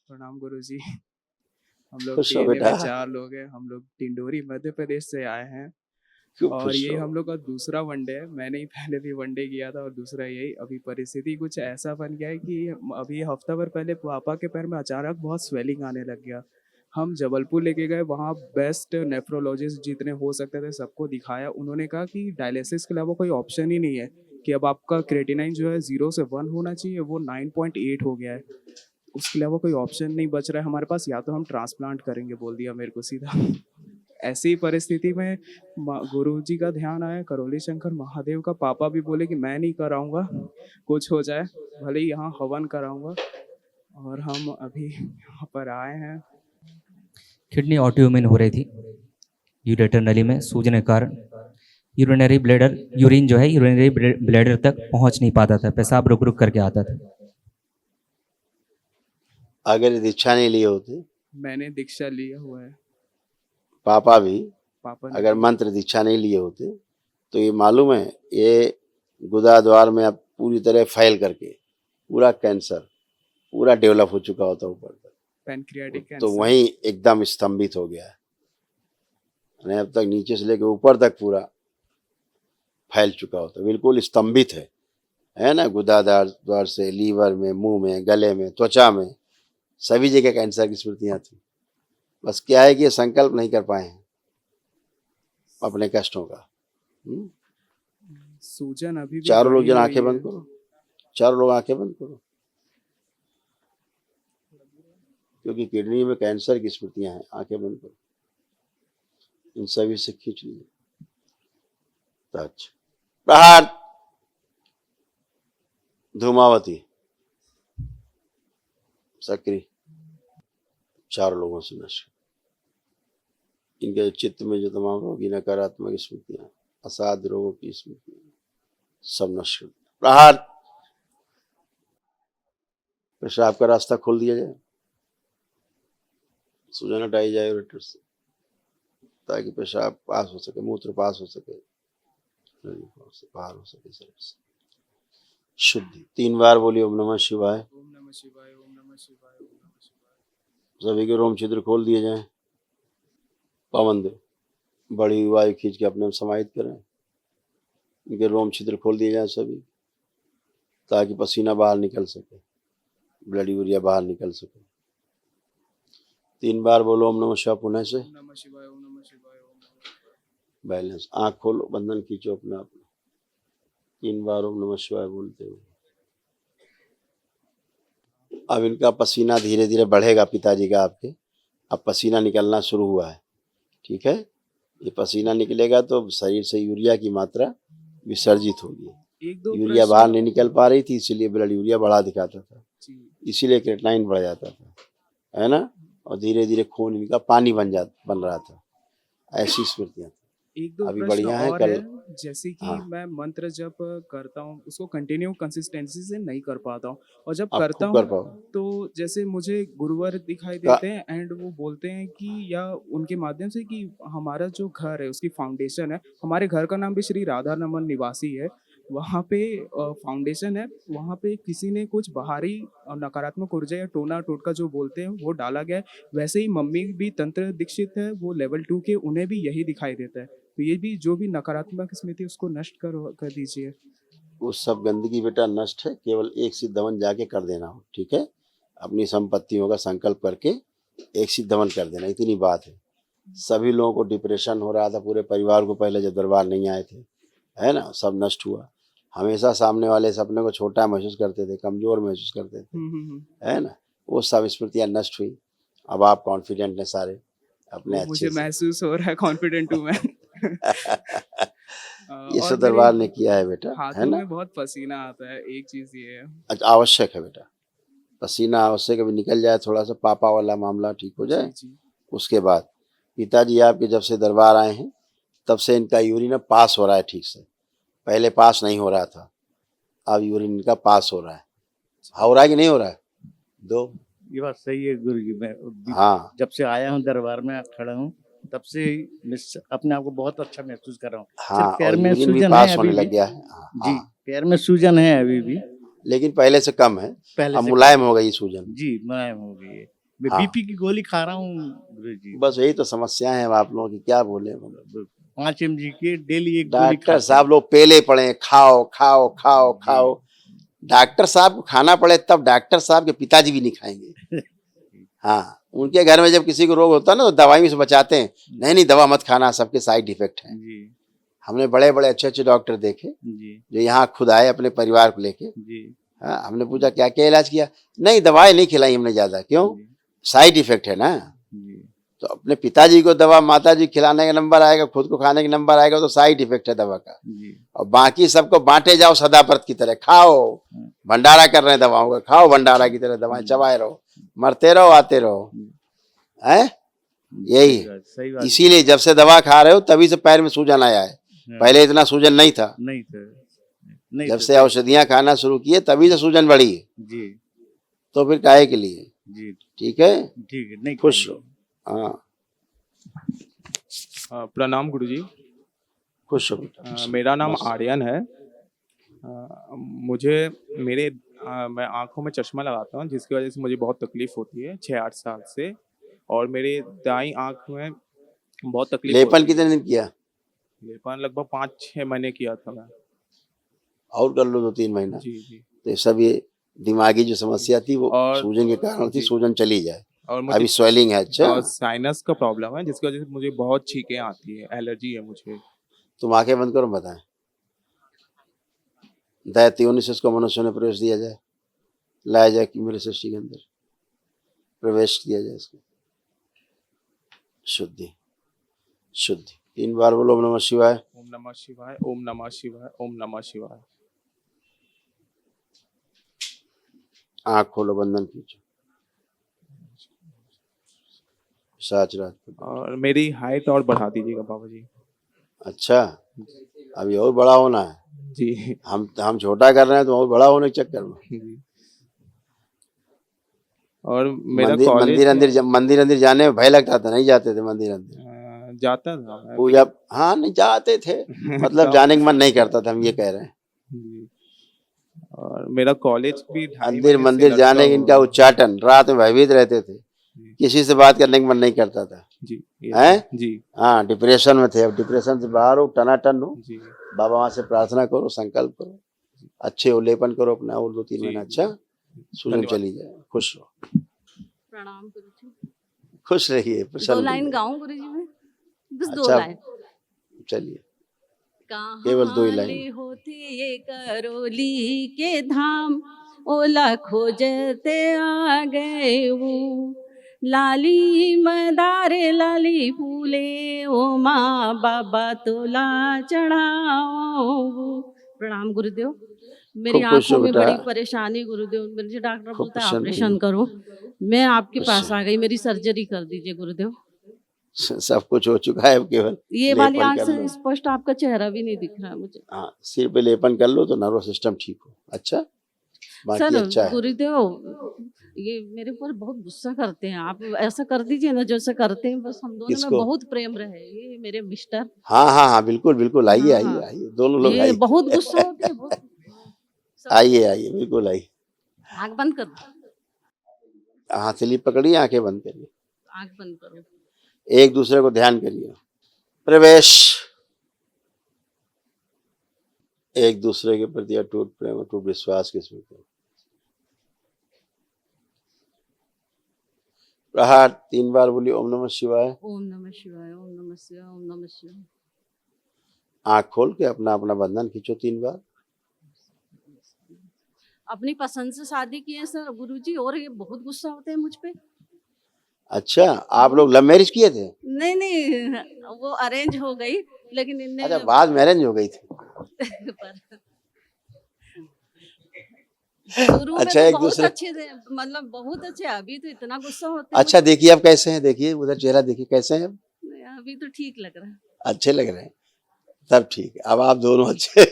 प्रणाम गुरुजी। हम लोग खुश हो डीएनए बेटा। में 4 लोग हैं। हम लोग टिंडोरी मध्य प्रदेश से आए हैं क्यों और खुश ये हो? हम लोग का दूसरा वनडे है। मैंने ही पहले भी वनडे किया था और दूसरा यही। अभी परिस्थिति कुछ ऐसा बन गया है कि अभी हफ्ता भर पहले पापा के पैर में अचानक बहुत स्वेलिंग आने लग गया। हम जबलपुर लेके गए, वहाँ बेस्ट नेफ्रोलॉजिस्ट जितने हो सकते थे सबको दिखाया। उन्होंने कहा कि डायलिसिस के अलावा कोई ऑप्शन ही नहीं है, कि अब आपका क्रेटिनाइन जो है 0 से 1 होना चाहिए, वो 9.8 हो गया है। उसके अलावा कोई ऑप्शन नहीं बच रहा है हमारे पास, या तो हम ट्रांसप्लांट करेंगे, बोल दिया मेरे को सीधा। ऐसी परिस्थिति में गुरु जी का ध्यान आया, करौली शंकर महादेव का। पापा भी बोले कि मैं नहीं कराऊंगा, कुछ हो जाए, भले ही यहाँ हवन कराऊंगा। और हम अभी यहाँ पर आए हैं। किडनी ऑटोइम्यून हो रही थी, यूरेटर नली में सूजन के कारण यूरिनरी ब्लैडर, यूरिन जो है यूरिनरी ब्लैडर तक पहुंच नहीं पाता था, पेशाब रुक रुक करके आता था। अगर दीक्षा नहीं लिए होते, मैंने दीक्षा लिया हुआ है। पापा भी पापा ने अगर मंत्र दीक्षा नहीं लिए होते तो ये मालूम है, ये गुदा द्वार में अब पूरी तरह फैल करके पूरा कैंसर पूरा डेवलप हो चुका होता ऊपर तक, पैनक्रियाटिक तो कैंसर। वहीं एकदम स्तंभित हो गया है। नहीं, अब तक नीचे से लेकर ऊपर तक पूरा फैल चुका होता, बिल्कुल स्तंभित है ना। गुदा द्वार से लीवर में, मुंह में, गले में, त्वचा में, सभी जगह कैंसर की स्मृतियां थी। बस क्या है कि ये संकल्प नहीं कर पाए हैं अपने कष्टों का। सूजन अभी भी चारों लोग बढ़ी जन हुई आंखें है। बंद करो, चारों लोग आंखें बंद करो, क्योंकि किडनी में कैंसर की स्मृतियां हैं। आंखें बंद करो, इन सभी से खींच लीजिए। टच, प्रहार, धूमावती, सक्रिय, चारों लोगों से नष्ट। इनके चित्त में जो तमाम रोगी नकारात्मक स्मृतियां, असाध्य रोगों की स्मृतियां, सब नष्ट। प्रहार, पेशाब का रास्ता खोल दिया जाए, सूजन हटाई जाए यूरेटर से, ताकि पेशाब पास हो सके, मूत्र पास हो सके, बाहर हो सके शरीर से। शुद्धि 3 बार बोलिए ओम नमः शिवाय। ओम नमः शिवाय, ओम नमः शिवाय, ओम नमः शिवाय। सभी के रोम छिद्र खोल दिए जाएं। पवन दे, बड़ी वायु खींच के अपने में समाहित करें। इनके रोम छिद्र खोल दिए जाएं सभी, ताकि पसीना बाहर निकल सके, ब्लड यूरिया बाहर निकल सके। 3 बार बोलो ओम नमः शिवाय पुनः से। ओम नमः शिवाय, ओम नमः शिवाय, ओम नमः शिवाय। बैलेंस, आंख खोलो, बंधन खींचो अपने आप में। 3 बार ओम नमः शिवाय बोलते हुए। अब इनका पसीना धीरे धीरे बढ़ेगा, पिताजी का आपके। अब पसीना निकलना शुरू हुआ है, ठीक है। ये पसीना निकलेगा तो शरीर से यूरिया की मात्रा विसर्जित होगी। एक दो यूरिया प्रश्न- बाहर नहीं निकल पा रही थी, इसीलिए ब्लड यूरिया बढ़ा दिखाता था, जी। इसीलिए क्रेटिनाइन बढ़ जाता था, है ना। और धीरे धीरे खून इनका पानी बन रहा था। ऐसी स्मृतियां एक दो अभी प्रश्न बढ़िया है। और कल है, जैसे कि हाँ, मैं मंत्र जप करता हूँ, उसको कंटिन्यू कंसिस्टेंसी से नहीं कर पाता हूँ। और जब आप करता खूब कर हूँ पाओ। तो जैसे मुझे गुरुवर दिखाई का- देते हैं, एंड वो बोलते हैं कि, या उनके माध्यम से, कि हमारा जो घर है उसकी फाउंडेशन है। हमारे घर का नाम भी श्री राधा नमन निवासी है। वहाँ पे फाउंडेशन है, वहाँ पे किसी ने कुछ बाहरी नकारात्मक ऊर्जा या टोना टोटका जो बोलते हैं वो डाला गया है। वैसे ही मम्मी भी तंत्र दीक्षित है, वो लेवल 2 के, उन्हें भी यही दिखाई देता है। तो ये भी जो भी नकारात्मक स्मृति उसको नष्ट कर दीजिए। वो सब गंदगी बेटा नष्ट है, केवल एक सिद्ध हवन जाके कर देना हो, ठीक है। अपनी संपत्तियों का संकल्प करके एक सिद्ध हवन कर देना, इतनी बात है। सभी लोगों को डिप्रेशन हो रहा था, पूरे परिवार को, पहले जब दरबार नहीं आए थे, है ना, सब नष्ट हुआ। हमेशा सामने वाले से अपने को छोटा महसूस करते थे, कमजोर महसूस करते थे, है ना। वो सब स्मृतियां नष्ट हुई। अब आप कॉन्फिडेंट हैं सारे अपने अच्छे मुझे से। महसूस हो रहा है, कॉन्फिडेंट हूँ मैं। ये और सब दरबार ने किया है बेटा, है हाथों ना। में बहुत पसीना आता है, एक चीज ये है। अच्छा, आवश्यक है बेटा, पसीना आवश्यक। अभी निकल जाए थोड़ा सा, पापा वाला मामला ठीक हो जाए, जी। उसके बाद। पिताजी आपके जब से दरबार आए हैं तब से इनका यूरिन पास हो रहा है ठीक से। पहले पास नहीं हो रहा था, अब यूरिन इनका पास हो रहा है। हो रहा है कि नहीं हो रहा है? दो ये बात सही है गुरु जी। मैं हाँ, जब से आया हूँ दरबार में खड़ा हूँ, तब से अपने आप को बहुत अच्छा महसूस कर रहा हूँ। हाँ, सिर्फ पैर और में यूरिन भी सूजन पास है होने अभी लग भी। गया है। जी, हाँ, पैर में सूजन है अभी भी, लेकिन पहले से कम है। पहले अब से मुलायम हो गई सूजन। जी मुलायम हो गई है। मैं हाँ। बीपी की गोली खा रहा हूँ गुरुजी। बस यही तो समस्या है आप लोगों की, क्या बोले। 5 mg की डेली एक गोली डॉक्टर खाते साहब लोग पेले पड़े हैं, खाओ खाओ खाओ जी। खाओ। डॉक्टर साहब को खाना पड़े तब डॉक्टर साहब के पिताजी भी नहीं खाएंगे। हाँ, उनके घर में जब किसी को रोग होता है ना तो दवाई से बचाते हैं, नहीं नहीं दवा मत खाना, सबके साइड इफेक्ट है। जी हमने बड़े बड़े अच्छे अच्छे डॉक्टर देखे जी जो यहाँ खुद आए अपने परिवार को लेके। जी हाँ, हमने पूछा क्या क्या इलाज किया, नहीं दवाई नहीं खिलाई हमने ज्यादा, क्यों, जी साइड इफेक्ट है ना। जी तो अपने पिताजी को दवा, माता जी खिलाने का नंबर आएगा, खुद को खाने का नंबर आएगा, तो साइड इफेक्ट है दवा का। जी और बाकी सबको बांटे जाओ सदाव्रत की तरह, खाओ, भंडारा कर रहे हैं दवाओं का, खाओ भंडारा की तरह दवाएं चबाए रहो, मरते रहो आते रहो, हैं यही है। सही बात। इसीलिए जब से दवा खा रहे हो तभी से पैर में सूजन आया है, हाँ, पहले इतना सूजन नहीं था। नहीं था, नहीं जब था, से औषधियां खाना शुरू किए तभी से सूजन बढ़ी है, जी तो फिर काहे के लिए। जी ठीक है, ठीक है, नहीं खुश खाएंगे। रहो। हाँ, प्रणाम गुरुजी। खुश हो बेटा। मेरा नाम मस्त। आर्यन है। मुझे मैं आँखों में चश्मा लगाता हूँ जिसकी वजह से मुझे बहुत तकलीफ होती है 6-8 साल से, और मेरे दाईं आँख में बहुत तकलीफ लेपन होती है। कितने दिन किया, लेपन लगभग 5-6 महीने किया था मैं। और कर लो 2-3 महीना, जी जी। तो सब ये दिमागी जो समस्या थी वो और सूजन के कारण थी, जी। सूजन चली जाए। और अभी स्वेलिंग है। अच्छा, और साइनस का प्रॉब्लम है जिसकी वजह से मुझे बहुत छींकें आती है, एलर्जी है मुझे। तुम आंखें बंद करो, बताएं। दैत्यों से उसको मनुष्य ने प्रवेश दिया जाए, लाया जाए कि मेरे सृष्टि के अंदर प्रवेश किया जाए इसको। शुद्धि शुद्धि 3 बार बोलो ओम नमः शिवाय। ओम नमः शिवाय, ओम नमः शिवाय, ओम नमः शिवाय। आँख खोलो, बंधन खींचो। साच रात। और मेरी हाइट और बढ़ा दीजिएगा बाबा जी। अच्छा, अभी और बड़ा होना है। जी हम छोटा कर रहे हैं तो और बड़ा होने के चक्कर में। जी। और मेरा मंदिर कॉलेज मंदिर अंदर जाने में भय लगता था, नहीं जाते थे मंदिर अंदर। जाता था मैं। पूजा, हाँ नहीं जाते थे, मतलब जाने का मन नहीं करता था, हम ये कह रहे हैं। जी। और मेरा कॉलेज भी 2.5 मंदिर महीने से मंदिर लटका जाने हुआ इनका है। उच्चाटन, रात में भयभीत रहते थे, किसी से बात करने का मन नहीं करता था। जी हैं? जी हाँ, डिप्रेशन में थे। अब डिप्रेशन से बाहर हो, टनाटन हो, जी बाबा वहां से प्रार्थना करो, संकल्प करो, अच्छे हो, लेपन करो अपना, और 2-3 जी, महीना जी। अच्छा सूजन धन्यवाद। चली जाए। खुश रहो, प्रणाम गुरुजी। खुश रहिए, 2 प्रसन्न लाइन रहिए। गाऊं गुरुजी मैं? बस 2 अच्छा, लाइन। चलिए, केवल 2 ही कहाँ लाइन। ले होते ये करौली के धाम, ओला खोजते आ गए वो, लाली मदारे लाली फूले, ओ माँ बाबा तोला चढ़ाओ। प्रणाम गुरुदेव। मेरी खूब खुश हो आंखों में बेटा, बड़ी परेशानी गुरुदेव, मुझे डॉक्टर खूब बोलता है प्रसन्न ऑपरेशन रहिए। करो, मैं आपके खुश पास आ रहिए। गई, मेरी सर्जरी कर दीजिए गुरुदेव। सब कुछ हो चुका है, अब केवल ये वाली लेपन आंख कर से लो। स्पष्ट आपका चेहरा भी नहीं दिख रहा है मुझे। हाँ, सिर पे लेपन कर लो तो नर्वस सिस्टम ठीक हो। अच्छा, बाकी सर अच्छा है। गुरुदेव, ये मेरे ऊपर बहुत गुस्सा करते हैं, आप ऐसा कर दीजिए ना जैसे करते हैं, बस हम दोनों में किसको? बहुत प्रेम रहे। ये मेरे मिस्टर, हाँ हाँ हाँ, बिल्कुल बिल्कुल, आइए हाँ आइए हाँ, आइए, दोनों लोग ये आइए। बहुत गुस्सा होते हैं, बहुत। सब आइए आइए, बिल्कुल आइए। आँख बंद करो, हथेली पकड़िए, आंखें बंद करिए, आँख बंद करो। एक दूसरे को ध्यान करिए। प्रवेश। एक दूसरे के प्रति अटूट प्रेम, अटूट विश्वास के स्मृति। प्रहार 3 बार बोलिए ओम नमः शिवाय। ओम नमः शिवाय, ओम नमः शिवाय, ओम नमः शिवाय। आंख खोल के अपना अपना बंधन खींचो 3 बार। अपनी पसंद से शादी की है सर गुरुजी, और ये बहुत गुस्सा होते हैं मुझ पे। अच्छा, आप लोग लव मैरिज किए थे? नहीं नहीं, वो अरेंज हो गई, लेकिन इनने अच्छा, बाद मैरिज हो गई थी। शुरू में अच्छा, तो एक बहुत दूसरे, अच्छे थे, मतलब बहुत अच्छे। अभी तो इतना गुस्सा होते हैं अच्छा देखिए अब कैसे हैं, देखिए उधर चेहरा देखिए कैसे हैं, मुझे। अभी तो ठीक लग रहा है। अच्छे लग रहे हैं, तब ठीक है। अब आप दोनों अच्छे